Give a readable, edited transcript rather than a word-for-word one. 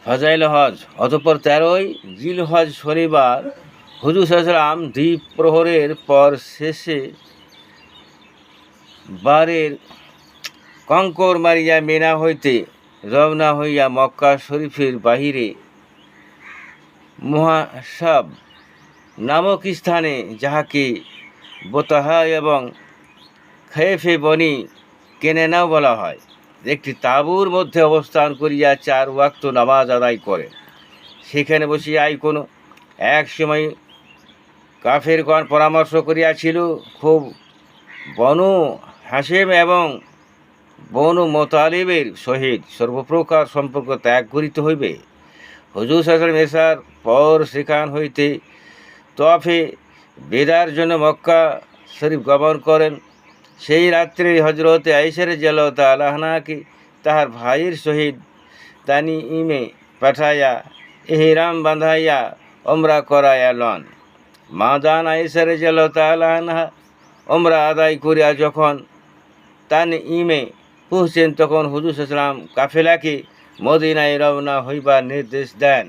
ফাজাইল হজ। অতঃপর 13ই জিলহজ শনিবার হুজুর সাল্লাল্লাহু দ্বীপ প্রহরের পর শেষে বারের কঙ্কর মারিয়া মিনা হইতে রওনা হইয়া মক্কা শরীফের বাহিরে মুহাসাব নামক স্থানে, যাহাকে বোতাহা এবং খেফে বনি কেনেনাও বলা হয়, একটি তাঁবুর মধ্যে অবস্থান করিয়া 4 ওয়াক্ত নামাজ আদায় করেন। সেখানে বসিয়া কোনো এক সময় কাফেরগণ পরামর্শ করিয়াছিল, খুব বনু হাশেম এবং বনু মোতালিবের সহিত সর্বপ্রকার সম্পর্ক ত্যাগ করিতে হইবে। হুজুর সাল্লাল্লাহু আলাইহি ওয়াসাল্লাম এসার পর সেখান হইতে তওয়াফে বেদার জন্য মক্কা শরীফ গমন করেন। সেই রাত্রে হজরতে আয়েশা রাদিয়াল্লাহু তাআলা আনহাকে তাহার ভাইয়ের সহিত তানঈমে পাঠাইয়া ইহরাম বাঁধাইয়া ওমরা করাইয়া লন। মা জান আয়েশা রাদিয়াল্লাহু তাআলা আনহা ওমরা আদায় করিয়া যখন তানঈমে পৌঁছেন, তখন হুজুর সাল্লাল্লাহু আলাইহি ওয়াসাল্লাম কাফেলাকে মদিনায় রওনা হইবার নির্দেশ দেন।